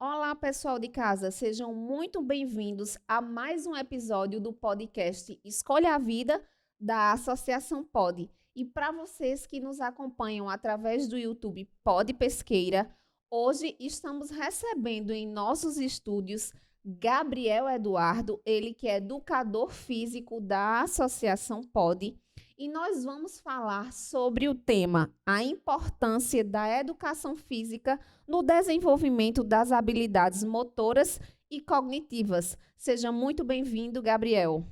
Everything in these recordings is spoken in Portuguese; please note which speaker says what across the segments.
Speaker 1: Olá, pessoal de casa, sejam muito bem-vindos a mais um episódio do podcast Escolha a Vida da Associação Pod. E para vocês que nos acompanham através do YouTube Pod Pesqueira, hoje estamos recebendo em nossos estúdios Gabriel Eduardo, ele que é educador físico da Associação Pod. E nós vamos falar sobre o tema a importância da educação física no desenvolvimento das habilidades motoras e cognitivas. Seja muito bem-vindo, Gabriel.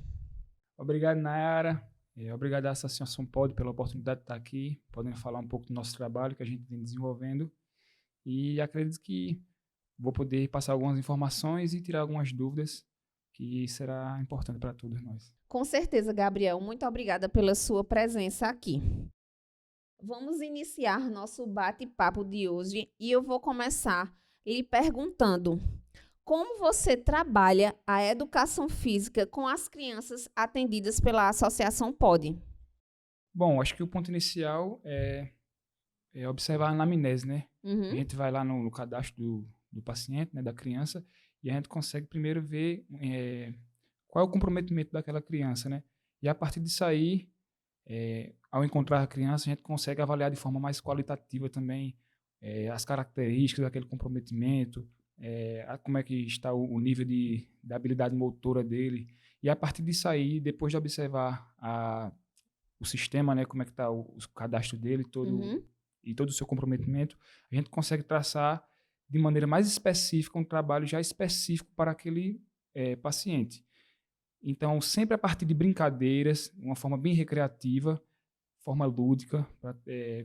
Speaker 2: Obrigado, Nayara. Obrigado à Associação Pod pela oportunidade de estar aqui, podendo falar um pouco do nosso trabalho que a gente vem desenvolvendo. E acredito que vou poder passar algumas informações e tirar algumas dúvidas, que será importante para todos nós.
Speaker 1: Com certeza, Gabriel. Muito obrigada pela sua presença aqui. Vamos iniciar nosso bate-papo de hoje e eu vou começar lhe perguntando como você trabalha a educação física com as crianças atendidas pela Associação Pod?
Speaker 2: Bom, acho que o ponto inicial é observar a anamnese, né? A gente vai lá no cadastro do paciente, né, da criança, e a gente consegue primeiro ver qual é o comprometimento daquela criança, né? E a partir disso aí, ao encontrar a criança, a gente consegue avaliar de forma mais qualitativa também as características daquele comprometimento, como é que está o nível da habilidade motora dele. E a partir disso aí, depois de observar o sistema, né, como é que está o cadastro dele e todo o seu comprometimento, a gente consegue traçar de maneira mais específica um trabalho já específico para aquele paciente. Então, sempre a partir de brincadeiras, uma forma bem recreativa, forma lúdica, para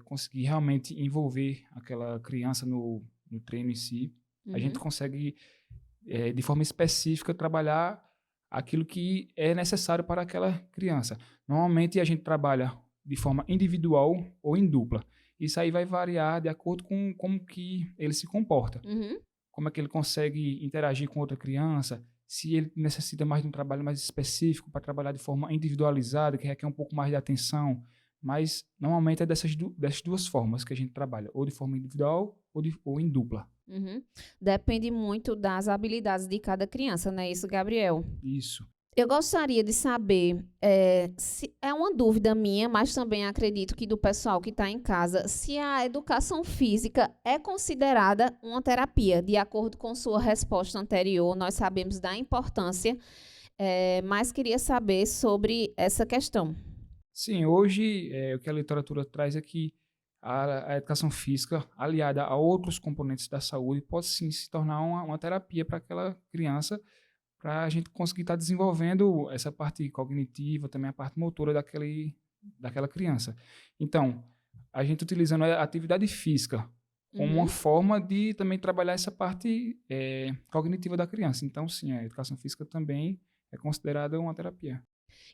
Speaker 2: conseguir realmente envolver aquela criança no treino em si. A gente consegue, de forma específica, trabalhar aquilo que é necessário para aquela criança. Normalmente, a gente trabalha de forma individual ou em dupla. Isso aí vai variar de acordo com como que ele se comporta. Como é que ele consegue interagir com outra criança, se ele necessita mais de um trabalho mais específico para trabalhar de forma individualizada, que requer um pouco mais de atenção. Mas, normalmente, é dessas duas formas que a gente trabalha, ou de forma individual ou em dupla.
Speaker 1: Depende muito das habilidades de cada criança, não é isso, Gabriel?
Speaker 2: Isso.
Speaker 1: Eu gostaria de saber, se é uma dúvida minha, mas também acredito que do pessoal que está em casa, se a educação física é considerada uma terapia. De acordo com sua resposta anterior, nós sabemos da importância, mas queria saber sobre essa questão.
Speaker 2: Sim, hoje o que a literatura traz é que a educação física, aliada a outros componentes da saúde, pode sim se tornar uma terapia para aquela criança, para a gente conseguir estar desenvolvendo essa parte cognitiva, também a parte motora daquela criança. Então, a gente utilizando a atividade física como uma forma de também trabalhar essa parte cognitiva da criança. Então, sim, a educação física também é considerada uma terapia.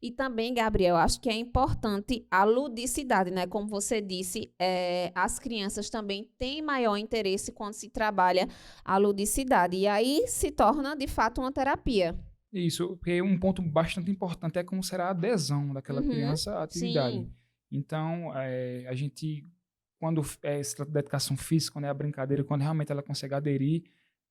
Speaker 1: E também, Gabriel, acho que é importante a ludicidade, né? Como você disse, as crianças também têm maior interesse quando se trabalha a ludicidade. E aí se torna, de fato, uma terapia.
Speaker 2: Isso, porque um ponto bastante importante é como será a adesão daquela criança à atividade.
Speaker 1: Sim.
Speaker 2: Então, a gente, quando se trata da educação física, quando é a brincadeira, quando realmente ela consegue aderir,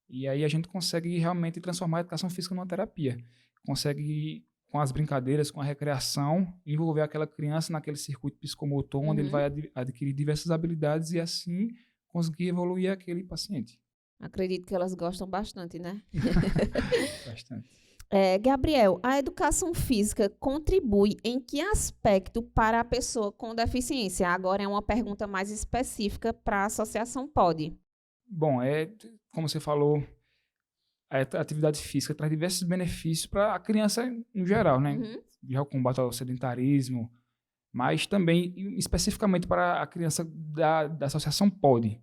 Speaker 2: e aí a gente consegue realmente transformar a educação física numa terapia. Consegue, com as brincadeiras, com a recreação, envolver aquela criança naquele circuito psicomotor, onde ele vai adquirir diversas habilidades e assim conseguir evoluir aquele paciente.
Speaker 1: Acredito que elas gostam bastante, né?
Speaker 2: Bastante.
Speaker 1: Gabriel, a educação física contribui em que aspecto para a pessoa com deficiência? Agora é uma pergunta mais específica para a Associação Pod.
Speaker 2: Bom, como você falou, a atividade física traz diversos benefícios para a criança no geral, né? Já o combate ao sedentarismo, mas também especificamente para a criança da Associação Pod.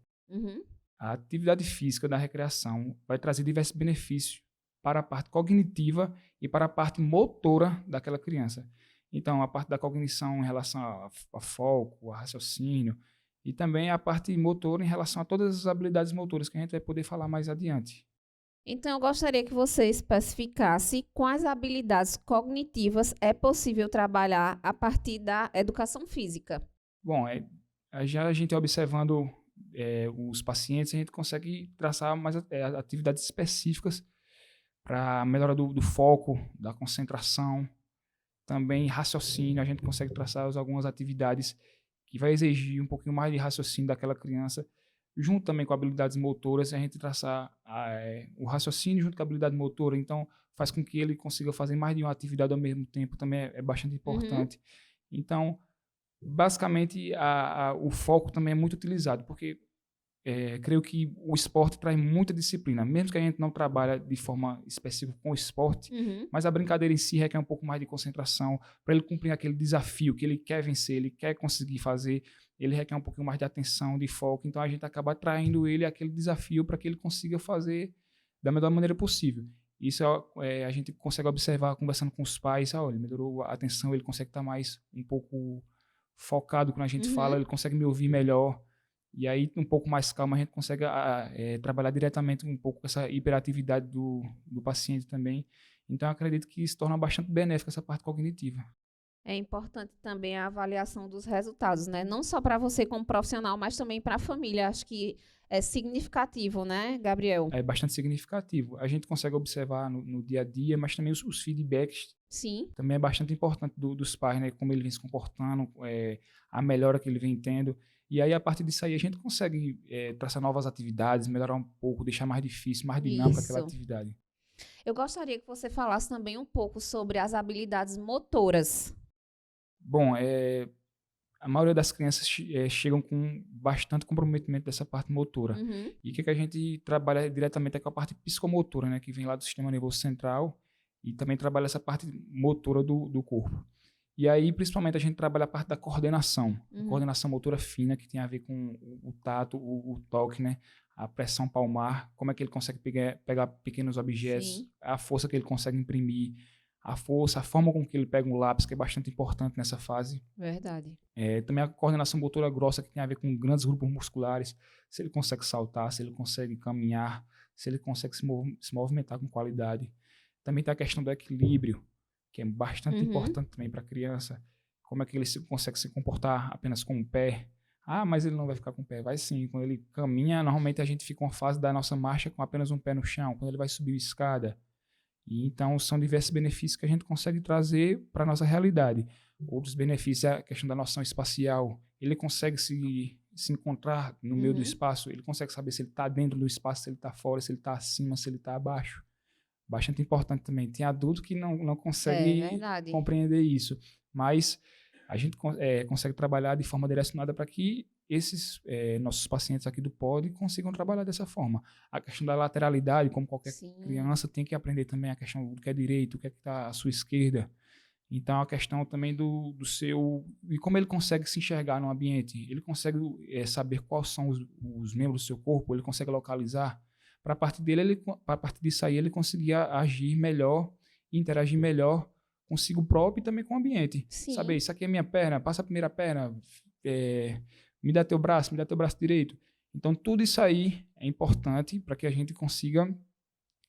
Speaker 2: A atividade física da recreação vai trazer diversos benefícios para a parte cognitiva e para a parte motora daquela criança. Então, a parte da cognição em relação a foco, a raciocínio, e também a parte motora em relação a todas as habilidades motoras que a gente vai poder falar mais adiante.
Speaker 1: Então, eu gostaria que você especificasse quais habilidades cognitivas é possível trabalhar a partir da educação física.
Speaker 2: Bom, já a gente observando os pacientes, a gente consegue traçar mais atividades específicas para a melhora do foco, da concentração, também raciocínio. A gente consegue traçar algumas atividades que vai exigir um pouquinho mais de raciocínio daquela criança, junto também com habilidades motoras, a gente traçar o raciocínio junto com a habilidade motora, então faz com que ele consiga fazer mais de uma atividade ao mesmo tempo, também é bastante importante. Então, basicamente, o foco também é muito utilizado, porque creio que o esporte traz muita disciplina, mesmo que a gente não trabalhe de forma específica com o esporte, mas a brincadeira em si requer um pouco mais de concentração para ele cumprir aquele desafio que ele quer vencer, ele quer conseguir fazer, ele requer um pouquinho mais de atenção, de foco, então a gente acaba atraindo ele àquele desafio para que ele consiga fazer da melhor maneira possível. Isso a gente consegue observar conversando com os pais, ele melhorou a atenção, ele consegue estar mais um pouco focado quando a gente fala, ele consegue me ouvir melhor. E aí, um pouco mais calma, a gente consegue trabalhar diretamente um pouco com essa hiperatividade do paciente também. Então, eu acredito que se torna bastante benéfica essa parte cognitiva.
Speaker 1: É importante também a avaliação dos resultados, né? Não só para você como profissional, mas também para a família. Acho que é significativo, né, Gabriel?
Speaker 2: É bastante significativo. A gente consegue observar no dia a dia, mas também os feedbacks.
Speaker 1: Sim.
Speaker 2: Também é bastante importante dos pais, né? Como ele vem se comportando, a melhora que ele vem tendo. E aí, a partir disso aí, a gente consegue traçar novas atividades, melhorar um pouco, deixar mais difícil, mais dinâmica aquela atividade.
Speaker 1: Eu gostaria que você falasse também um pouco sobre as habilidades motoras.
Speaker 2: Bom, a maioria das crianças chegam com bastante comprometimento dessa parte motora. E o que a gente trabalha diretamente é com a parte psicomotora, né? Que vem lá do sistema nervoso central e também trabalha essa parte motora do corpo. E aí, principalmente, a gente trabalha a parte da coordenação. A coordenação motora fina, que tem a ver com o tato, o toque, né? A pressão palmar, como é que ele consegue pegar pequenos objetos,
Speaker 1: Sim.
Speaker 2: a força que ele consegue imprimir, a força, a forma com que ele pega um lápis, que é bastante importante nessa fase.
Speaker 1: Verdade.
Speaker 2: Também a coordenação motora grossa, que tem a ver com grandes grupos musculares, se ele consegue saltar, se ele consegue caminhar, se ele consegue se movimentar com qualidade. Também tem a questão do equilíbrio, que é bastante importante também para a criança. Como é que ele consegue se comportar apenas com o pé. Mas ele não vai ficar com o pé. Vai sim. Quando ele caminha, normalmente a gente fica uma fase da nossa marcha com apenas um pé no chão. Quando ele vai subir a escada. E então, são diversos benefícios que a gente consegue trazer para a nossa realidade. Outros benefícios é a questão da noção espacial. Ele consegue se encontrar no meio do espaço. Ele consegue saber se ele está dentro do espaço, se ele está fora, se ele está acima, se ele está abaixo. Bastante importante também. Tem adulto que não consegue compreender isso, mas a gente consegue trabalhar de forma direcionada para que esses nossos pacientes aqui do POD consigam trabalhar dessa forma. A questão da lateralidade, como qualquer criança, tem que aprender também a questão do que é direito, o que é que está à sua esquerda. Então, a questão também do seu... E como ele consegue se enxergar no ambiente, ele consegue saber quais são os membros do seu corpo, ele consegue localizar. Para a partir disso aí, ele conseguia agir melhor, interagir melhor consigo próprio e também com o ambiente. Saber, isso aqui é minha perna, passa a primeira perna, me dá teu braço direito. Então, tudo isso aí é importante para que a gente consiga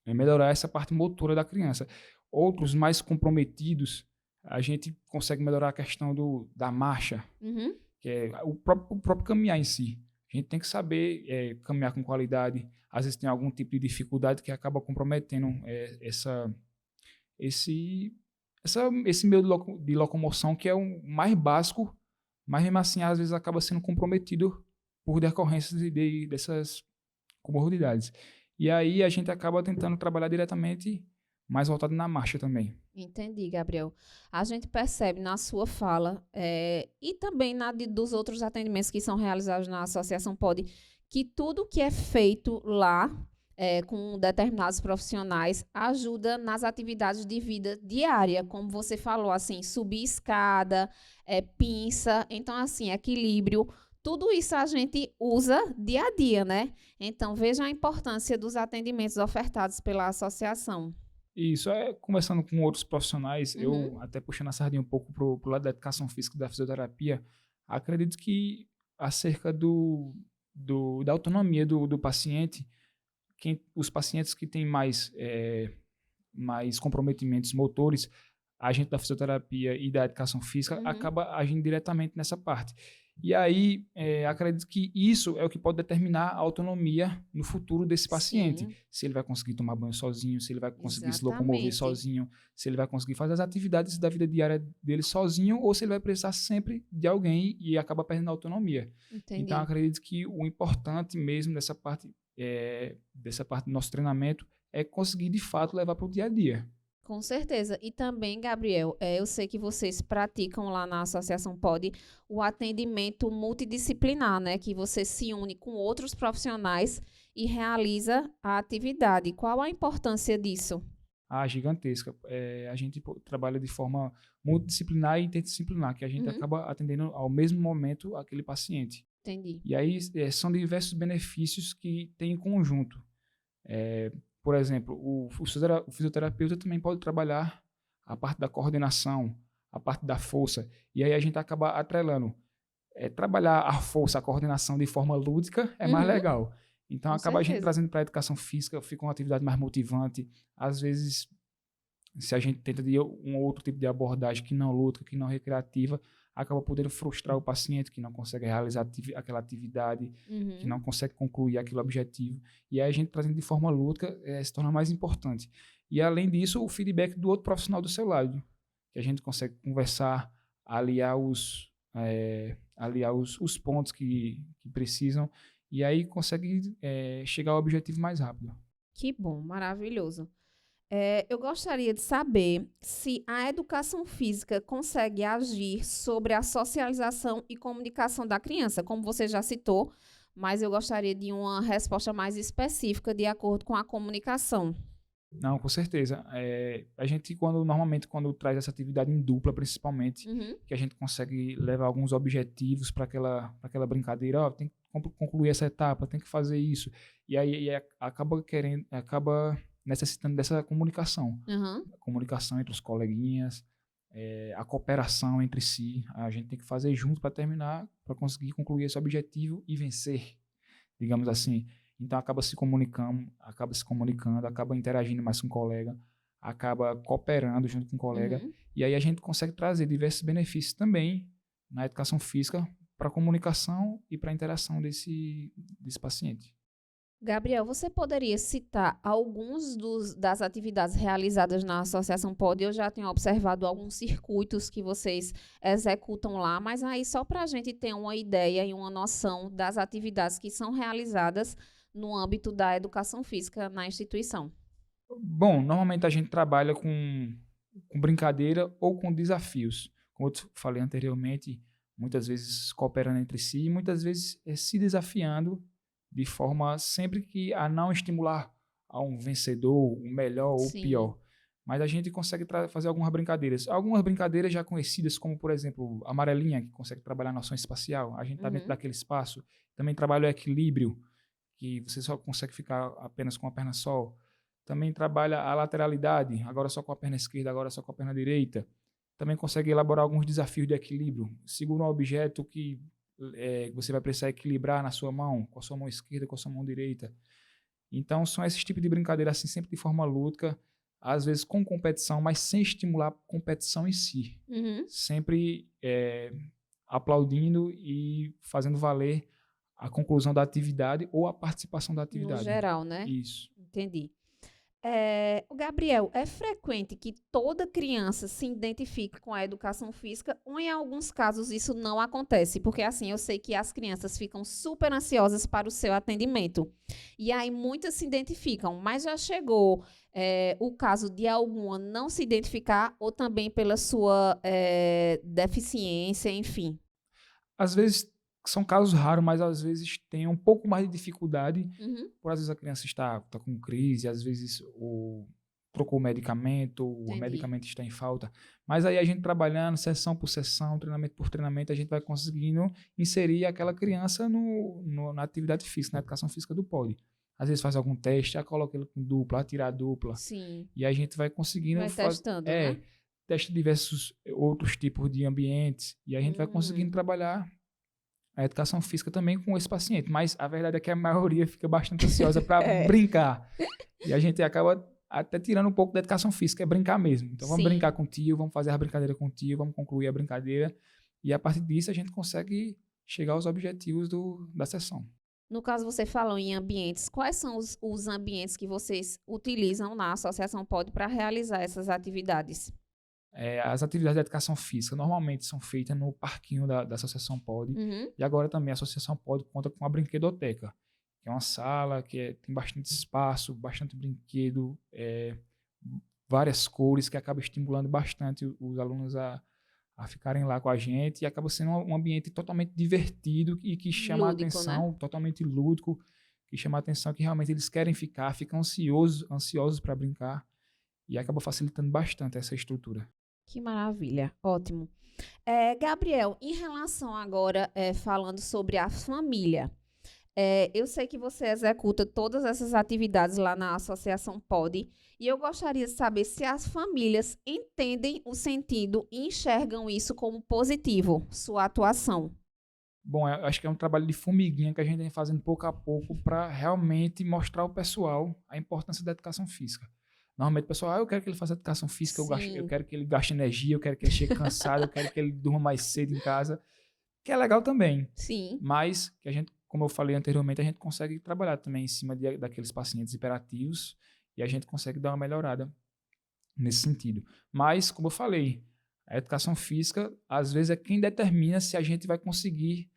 Speaker 2: melhorar essa parte motora da criança. Outros mais comprometidos, a gente consegue melhorar a questão da marcha, que é o próprio caminhar em si. A gente tem que saber caminhar com qualidade. Às vezes tem algum tipo de dificuldade que acaba comprometendo esse meio de locomoção, que é o mais básico, mas mesmo assim, às vezes acaba sendo comprometido por decorrências dessas comorbidades. E aí a gente acaba tentando trabalhar diretamente mais voltado na marcha também.
Speaker 1: Entendi, Gabriel. A gente percebe na sua fala e também dos outros atendimentos que são realizados na Associação POD, que tudo que é feito lá com determinados profissionais ajuda nas atividades de vida diária, como você falou, assim, subir escada, pinça, então, assim, equilíbrio. Tudo isso a gente usa dia a dia, né? Então, veja a importância dos atendimentos ofertados pela associação.
Speaker 2: Isso, conversando com outros profissionais, eu até puxando a sardinha um pouco pro lado da educação física e da fisioterapia, acredito que acerca da autonomia do paciente, os pacientes que têm mais comprometimentos motores, a gente da fisioterapia e da educação física acaba agindo diretamente nessa parte. E aí, acredito que isso é o que pode determinar a autonomia no futuro desse paciente.
Speaker 1: Sim.
Speaker 2: Se ele vai conseguir tomar banho sozinho, se ele vai conseguir se
Speaker 1: Exatamente.
Speaker 2: locomover sozinho, se ele vai conseguir fazer as atividades da vida diária dele sozinho, ou se ele vai precisar sempre de alguém e acaba perdendo a autonomia.
Speaker 1: Entendi.
Speaker 2: Então, acredito que o importante mesmo dessa parte do nosso treinamento é conseguir, de fato, levar para o dia a dia.
Speaker 1: Com certeza. E também, Gabriel, eu sei que vocês praticam lá na Associação POD o atendimento multidisciplinar, né? Que você se une com outros profissionais e realiza a atividade. Qual a importância disso?
Speaker 2: Gigantesca. A gente trabalha de forma multidisciplinar e interdisciplinar, que a gente acaba atendendo ao mesmo momento aquele paciente.
Speaker 1: Entendi.
Speaker 2: E aí são diversos benefícios que tem em conjunto. Por exemplo, o fisioterapeuta também pode trabalhar a parte da coordenação, a parte da força, e aí a gente acaba atrelando. Trabalhar a força, a coordenação de forma lúdica é mais legal. Então, acaba a gente trazendo para a educação física, fica uma atividade mais motivante. Às vezes, se a gente tenta de um outro tipo de abordagem que não lúdica, que não recreativa, acaba podendo frustrar o paciente que não consegue realizar aquela atividade, que não consegue concluir aquele objetivo. E aí a gente trazendo de forma lúdica se torna mais importante. E além disso, o feedback do outro profissional do seu lado, que a gente consegue conversar, aliar os pontos que precisam, e aí consegue chegar ao objetivo mais rápido.
Speaker 1: Que bom, maravilhoso. Eu gostaria de saber se a educação física consegue agir sobre a socialização e comunicação da criança, como você já citou, mas eu gostaria de uma resposta mais específica de acordo com a comunicação.
Speaker 2: Não, com certeza. A gente, normalmente, quando traz essa atividade em dupla, principalmente, que a gente consegue levar alguns objetivos para aquela brincadeira, tem que concluir essa etapa, tem que fazer isso. E aí acaba necessitando dessa comunicação. A comunicação entre os coleguinhas, a cooperação entre si. A gente tem que fazer junto para terminar, para conseguir concluir esse objetivo e vencer, digamos assim. Então, acaba se comunicando, acaba interagindo mais com o colega, acaba cooperando junto com o colega. E aí a gente consegue trazer diversos benefícios também na educação física para a comunicação e para a interação desse paciente.
Speaker 1: Gabriel, você poderia citar alguns das atividades realizadas na Associação POD? Eu já tenho observado alguns circuitos que vocês executam lá, mas aí só para a gente ter uma ideia e uma noção das atividades que são realizadas no âmbito da educação física na instituição.
Speaker 2: Bom, normalmente a gente trabalha com brincadeira ou com desafios. Como eu falei anteriormente, muitas vezes cooperando entre si e muitas vezes se desafiando de forma sempre que a não estimular a um vencedor, o melhor ou o pior. Mas a gente consegue fazer algumas brincadeiras. Algumas brincadeiras já conhecidas, como, por exemplo, a amarelinha, que consegue trabalhar a noção espacial. A gente está dentro daquele espaço. Também trabalha o equilíbrio, que você só consegue ficar apenas com a perna só. Também trabalha a lateralidade, agora só com a perna esquerda, agora só com a perna direita. Também consegue elaborar alguns desafios de equilíbrio. Segura um objeto que você vai precisar equilibrar na sua mão, com a sua mão esquerda, com a sua mão direita. Então, são esses tipos de brincadeira, assim, sempre de forma lúdica, às vezes com competição, mas sem estimular a competição em si. Sempre aplaudindo e fazendo valer a conclusão da atividade ou a participação da atividade.
Speaker 1: No geral, né?
Speaker 2: Isso.
Speaker 1: Entendi. Gabriel, é frequente que toda criança se identifique com a educação física ou em alguns casos isso não acontece? Porque assim, eu sei que as crianças ficam super ansiosas para o seu atendimento. E aí muitas se identificam, mas já chegou o caso de alguma não se identificar ou também pela sua deficiência, enfim?
Speaker 2: Às vezes são casos raros, mas às vezes tem um pouco mais de dificuldade. Por às vezes a criança está com crise, às vezes trocou o medicamento, o medicamento está em falta. Mas aí a gente trabalhando sessão por sessão, treinamento por treinamento, a gente vai conseguindo inserir aquela criança na atividade física, na educação física do POD. Às vezes faz algum teste, coloca ele com dupla, tirar a dupla.
Speaker 1: Sim.
Speaker 2: E a gente vai conseguindo...
Speaker 1: testando, né?
Speaker 2: Testa diversos outros tipos de ambientes. E a gente vai conseguindo trabalhar a educação física também com esse paciente, mas a verdade é que a maioria fica bastante ansiosa para brincar. E a gente acaba até tirando um pouco da educação física, é brincar mesmo. Então, vamos
Speaker 1: Sim.
Speaker 2: brincar com o tio, vamos fazer a brincadeira com o tio, vamos concluir a brincadeira. E, a partir disso, a gente consegue chegar aos objetivos da sessão.
Speaker 1: No caso, você falou em ambientes. Quais são os ambientes que vocês utilizam na Associação POD para realizar essas atividades?
Speaker 2: As atividades de educação física normalmente são feitas no parquinho da Associação POD. E agora também a Associação POD conta com a brinquedoteca, que é uma sala que tem bastante espaço, bastante brinquedo, várias cores, que acaba estimulando bastante os alunos a ficarem lá com a gente, e acaba sendo um ambiente totalmente divertido e que chama
Speaker 1: Lúdico,
Speaker 2: a atenção,
Speaker 1: né?
Speaker 2: totalmente lúdico, que chama a atenção, que realmente eles querem ficar, ficam ansiosos para brincar, e acaba facilitando bastante essa estrutura.
Speaker 1: Que maravilha, ótimo. Gabriel, em relação agora, falando sobre a família, eu sei que você executa todas essas atividades lá na Associação POD, e eu gostaria de saber se as famílias entendem o sentido e enxergam isso como positivo, sua atuação.
Speaker 2: Bom, eu acho que é um trabalho de formiguinha que a gente vem fazendo pouco a pouco para realmente mostrar ao pessoal a importância da educação física. Normalmente o pessoal, eu quero que ele faça educação física, eu quero que ele gaste energia, eu quero que ele chegue cansado, eu quero que ele durma mais cedo em casa, que é legal também.
Speaker 1: Sim.
Speaker 2: Mas que a gente, como eu falei anteriormente, a gente consegue trabalhar também em cima daqueles pacientes hiperativos e a gente consegue dar uma melhorada nesse sentido. Mas, como eu falei, a educação física, às vezes, é quem determina se a gente vai conseguir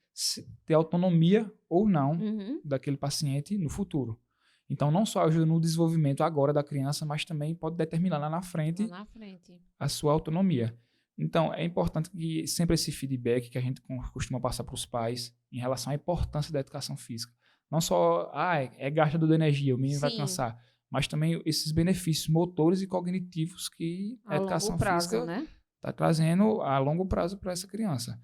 Speaker 2: ter autonomia ou não daquele paciente no futuro. Então, não só ajuda no desenvolvimento agora da criança, mas também pode determinar lá na frente a sua autonomia. Então, é importante que sempre esse feedback que a gente costuma passar para os pais em relação à importância da educação física. Não só, gastador de energia, o menino vai cansar, mas também esses benefícios motores e cognitivos que a educação física está trazendo a longo prazo para essa criança.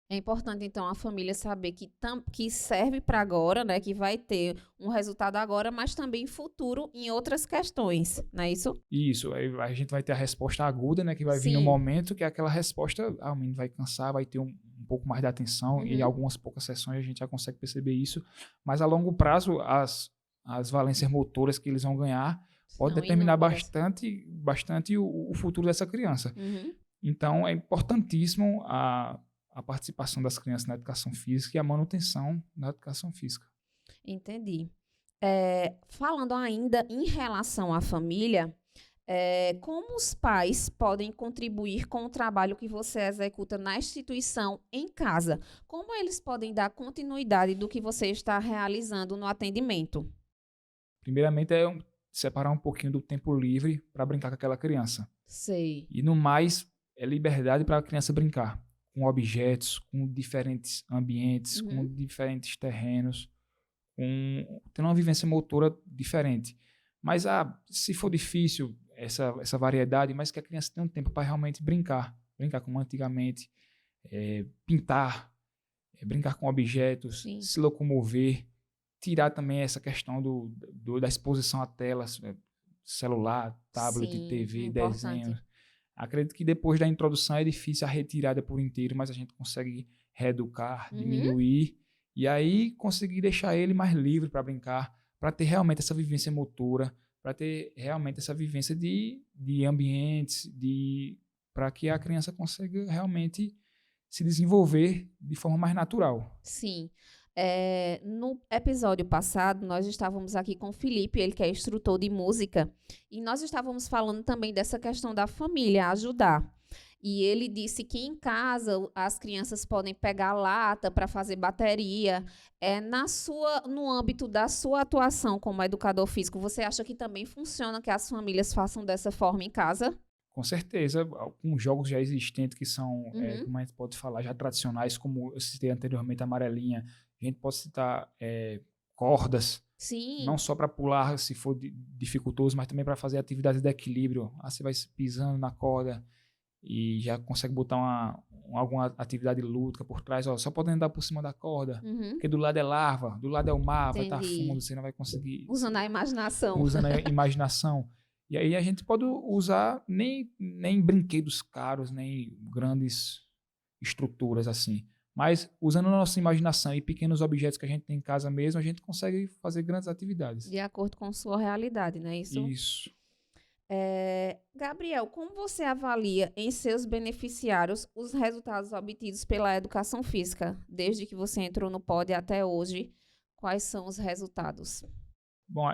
Speaker 1: É importante, então, a família saber que serve para agora, né? Que vai ter um resultado agora, mas também futuro em outras questões, não é isso?
Speaker 2: Isso. A gente vai ter a resposta aguda, né? Que vai vir no momento que é aquela resposta, o menino vai cansar, vai ter um pouco mais de atenção, e em algumas poucas sessões a gente já consegue perceber isso. Mas a longo prazo, as valências motoras que eles vão ganhar pode determinar bastante o futuro dessa criança. Então, é importantíssimo a participação das crianças na educação física e a manutenção da educação física.
Speaker 1: Entendi. Falando ainda em relação à família, como os pais podem contribuir com o trabalho que você executa na instituição em casa? Como eles podem dar continuidade do que você está realizando no atendimento?
Speaker 2: Primeiramente, separar um pouquinho do tempo livre para brincar com aquela criança.
Speaker 1: Sei.
Speaker 2: E, no mais, é liberdade para a criança brincar com objetos, com diferentes ambientes, com diferentes terrenos, tendo uma vivência motora diferente. Mas, se for difícil essa variedade, mas que a criança tenha um tempo para realmente brincar como antigamente, pintar, brincar com objetos, se locomover, tirar também essa questão da exposição a telas, celular, tablet, TV, desenhos. Acredito que depois da introdução é difícil a retirada por inteiro, mas a gente consegue reeducar, diminuir, e aí conseguir deixar ele mais livre para brincar, para ter realmente essa vivência motora, para ter realmente essa vivência de ambientes, para que a criança consiga realmente se desenvolver de forma mais natural.
Speaker 1: Sim. No episódio passado, nós estávamos aqui com o Felipe, ele que é instrutor de música, e nós estávamos falando também dessa questão da família ajudar. E ele disse que em casa as crianças podem pegar lata para fazer bateria. No âmbito da sua atuação como educador físico, você acha que também funciona que as famílias façam dessa forma em casa?
Speaker 2: Com certeza, com jogos já existentes que são, como a gente pode falar, já tradicionais, como eu citei anteriormente, a amarelinha. A gente pode citar cordas, não só para pular se for dificultoso, mas também para fazer atividades de equilíbrio. Você vai pisando na corda e já consegue botar alguma atividade lúdica por trás. Só pode andar por cima da corda, porque do lado é larva, do lado é o mar, vai estar fundo, você não vai conseguir...
Speaker 1: Usando a imaginação.
Speaker 2: Usando a imaginação. E aí a gente pode usar nem brinquedos caros, nem grandes estruturas assim, Mas, usando a nossa imaginação e pequenos objetos que a gente tem em casa mesmo, a gente consegue fazer grandes atividades.
Speaker 1: De acordo com sua realidade, não é isso?
Speaker 2: Isso.
Speaker 1: Gabriel, como você avalia em seus beneficiários os resultados obtidos pela educação física, desde que você entrou no POD até hoje? Quais são os resultados?
Speaker 2: Bom,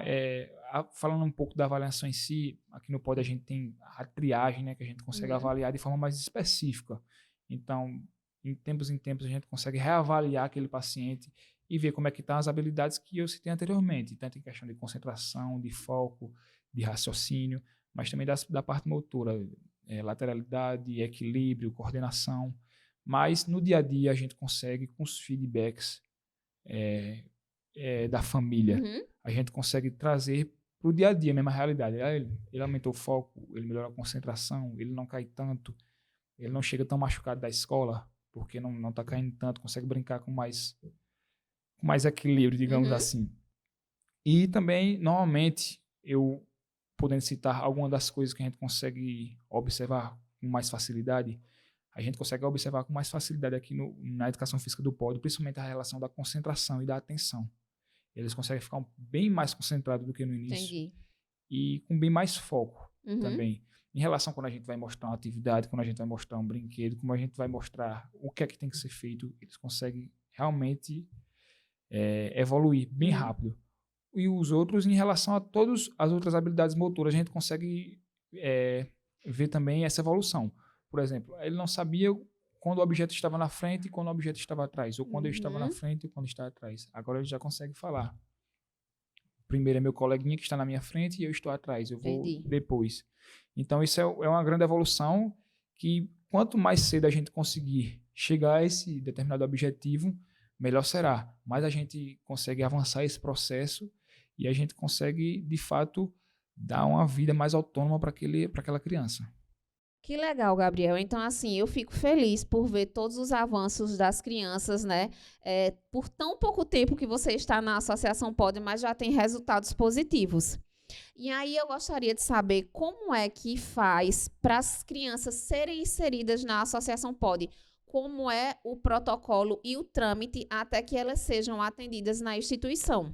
Speaker 2: falando um pouco da avaliação em si, aqui no POD a gente tem a triagem, né, que a gente consegue avaliar de forma mais específica. Então, em tempos a gente consegue reavaliar aquele paciente e ver como é que estão as habilidades que eu citei anteriormente, tanto em questão de concentração, de foco, de raciocínio, mas também da parte motora, lateralidade, equilíbrio, coordenação. Mas no dia a dia a gente consegue, com os feedbacks da família, a gente consegue trazer para o dia a dia a mesma realidade. Ele aumentou o foco, ele melhorou a concentração, ele não cai tanto, ele não chega tão machucado da escola, porque não está caindo tanto, consegue brincar com mais equilíbrio, digamos assim. E também, normalmente, eu podendo citar alguma das coisas que a gente consegue observar com mais facilidade, a gente consegue observar com mais facilidade aqui na educação física do POD, principalmente a relação da concentração e da atenção. Eles conseguem ficar bem mais concentrados do que no início.
Speaker 1: Entendi.
Speaker 2: E com bem mais foco também. Em relação quando a gente vai mostrar uma atividade, quando a gente vai mostrar um brinquedo, como a gente vai mostrar o que é que tem que ser feito, eles conseguem realmente evoluir bem rápido. E os outros, em relação a todas as outras habilidades motoras, a gente consegue ver também essa evolução. Por exemplo, ele não sabia quando o objeto estava na frente e quando o objeto estava atrás, ou quando eu estava na frente e quando estava atrás. Agora ele já consegue falar. Primeiro é meu coleguinha que está na minha frente e eu estou atrás, eu vou depois. Então isso é uma grande evolução que quanto mais cedo a gente conseguir chegar a esse determinado objetivo, melhor será. Mais a gente consegue avançar esse processo e a gente consegue, de fato, dar uma vida mais autônoma para aquela criança.
Speaker 1: Que legal, Gabriel. Então, assim, eu fico feliz por ver todos os avanços das crianças, né? Por tão pouco tempo que você está na Associação POD, mas já tem resultados positivos. E aí eu gostaria de saber como é que faz para as crianças serem inseridas na Associação POD. Como é o protocolo e o trâmite até que elas sejam atendidas na instituição?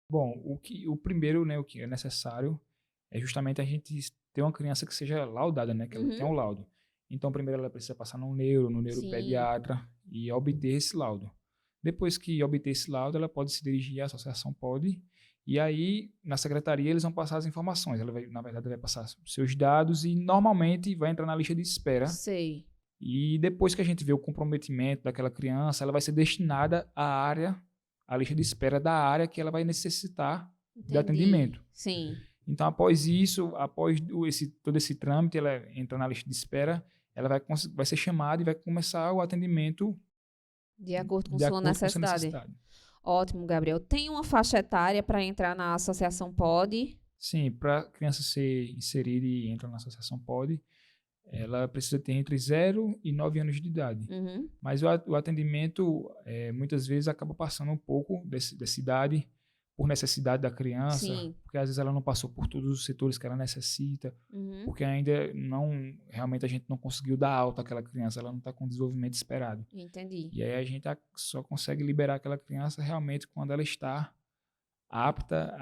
Speaker 2: Bom, o primeiro, né, o que é necessário é justamente a gente ter uma criança que seja laudada, né, que ela tenha um laudo. Então, primeiro ela precisa passar no neuropediatra e obter esse laudo. Depois que obter esse laudo, ela pode se dirigir à Associação POD e aí, na secretaria, eles vão passar as informações. Ela vai, na verdade, vai passar seus dados e normalmente vai entrar na lista de espera.
Speaker 1: Sei.
Speaker 2: E depois que a gente vê o comprometimento daquela criança, ela vai ser destinada à lista de espera da área que ela vai necessitar de atendimento.
Speaker 1: Sim.
Speaker 2: Então, após isso, após todo esse trâmite, ela entra na lista de espera, ela vai ser chamada e vai começar o atendimento
Speaker 1: de acordo com sua necessidade. Ótimo, Gabriel. Tem uma faixa etária para entrar na Associação POD?
Speaker 2: Sim, para a criança ser inserida e entrar na Associação POD, ela precisa ter entre 0 e 9 anos de idade. Mas o atendimento, muitas vezes, acaba passando um pouco dessa idade, por necessidade da criança, porque às vezes ela não passou por todos os setores que ela necessita, porque ainda realmente a gente não conseguiu dar alta àquela criança, ela não está com o desenvolvimento esperado.
Speaker 1: Entendi.
Speaker 2: E aí a gente só consegue liberar aquela criança realmente quando ela está apta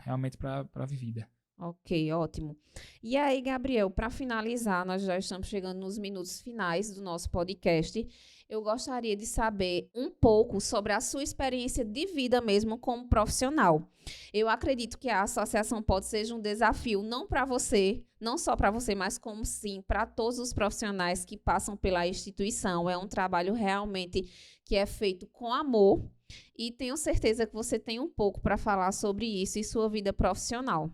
Speaker 2: realmente para a vivida.
Speaker 1: Ok, ótimo. E aí, Gabriel, para finalizar, nós já estamos chegando nos minutos finais do nosso podcast. Eu gostaria de saber um pouco sobre a sua experiência de vida mesmo como profissional. Eu acredito que a associação POD seja um desafio não para você, não só para você, mas como sim para todos os profissionais que passam pela instituição. É um trabalho realmente que é feito com amor e tenho certeza que você tem um pouco para falar sobre isso e sua vida profissional.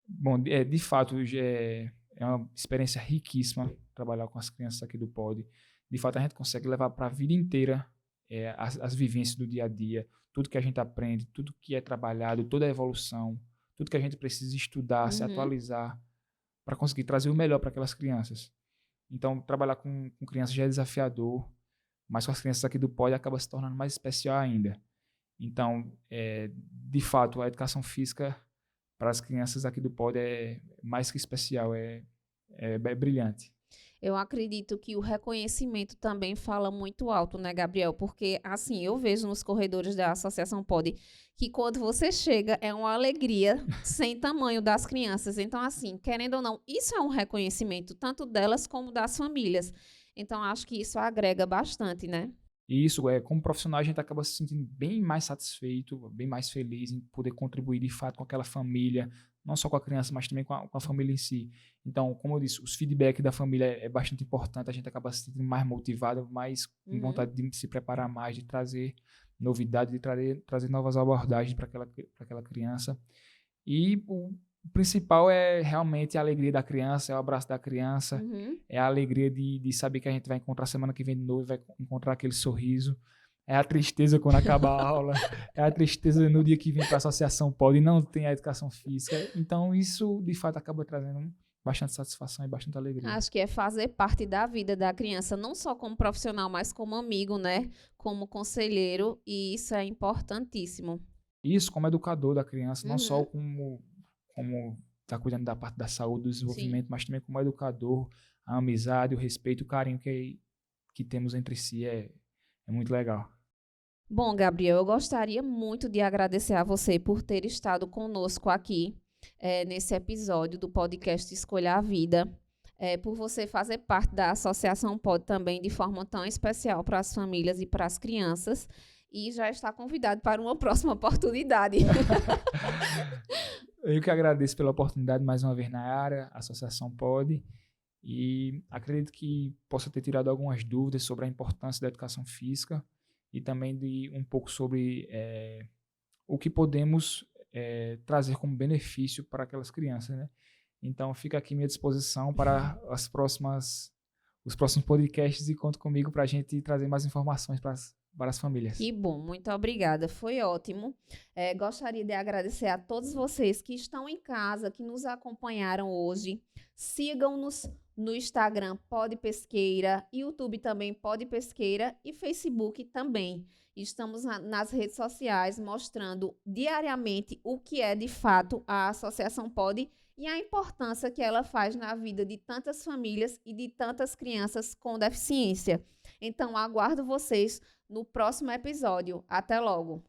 Speaker 2: Bom, de fato, é uma experiência riquíssima trabalhar com as crianças aqui do POD. De fato, a gente consegue levar para a vida inteira as vivências do dia a dia, tudo que a gente aprende, tudo que é trabalhado, toda a evolução, tudo que a gente precisa estudar, se atualizar, para conseguir trazer o melhor para aquelas crianças. Então, trabalhar com crianças já é desafiador, mas com as crianças aqui do POD acaba se tornando mais especial ainda. Então, de fato, a educação física para as crianças aqui do POD é mais que especial, é brilhante.
Speaker 1: Eu acredito que o reconhecimento também fala muito alto, né, Gabriel? Porque, assim, eu vejo nos corredores da Associação Pode que quando você chega é uma alegria sem tamanho das crianças. Então, assim, querendo ou não, isso é um reconhecimento tanto delas como das famílias. Então, acho que isso agrega bastante, né?
Speaker 2: E isso, como profissional, a gente acaba se sentindo bem mais satisfeito, bem mais feliz em poder contribuir de fato com aquela família, não só com a criança, mas também com a família em si. Então, como eu disse, os feedback da família é bastante importante, a gente acaba se sentindo mais motivado, mais com vontade de se preparar mais, de trazer novidades, de trazer novas abordagens para aquela criança. E o principal é realmente a alegria da criança, é o abraço da criança, é a alegria de saber que a gente vai encontrar semana que vem de novo, vai encontrar aquele sorriso. É a tristeza quando acaba a aula, é a tristeza no dia que vem para a associação Pode e não tem a educação física. Então, isso, de fato, acaba trazendo bastante satisfação e bastante alegria.
Speaker 1: Acho que é fazer parte da vida da criança, não só como profissional, mas como amigo, né? Como conselheiro, e isso é importantíssimo.
Speaker 2: Isso como educador da criança, não só como está cuidando da parte da saúde, do desenvolvimento, mas também como educador, a amizade, o respeito, o carinho que temos entre si é muito legal.
Speaker 1: Bom, Gabriel, eu gostaria muito de agradecer a você por ter estado conosco aqui nesse episódio do podcast Escolha a Vida, por você fazer parte da Associação Pode também de forma tão especial para as famílias e para as crianças, e já está convidado para uma próxima oportunidade.
Speaker 2: Eu que agradeço pela oportunidade mais uma vez na área, a Associação Pode, e acredito que possa ter tirado algumas dúvidas sobre a importância da educação física e também de um pouco sobre o que podemos trazer como benefício para aquelas crianças, né? Então, fica aqui à minha disposição para os próximos podcasts e conta comigo para a gente trazer mais informações para as famílias.
Speaker 1: Que bom, muito obrigada, foi ótimo. Gostaria de agradecer a todos vocês que estão em casa, que nos acompanharam hoje. Sigam-nos no Instagram Pode Pesqueira, YouTube também Pode Pesqueira e Facebook também. Estamos nas redes sociais mostrando diariamente o que é de fato a Associação Pode e a importância que ela faz na vida de tantas famílias e de tantas crianças com deficiência. Então, aguardo vocês no próximo episódio. Até logo!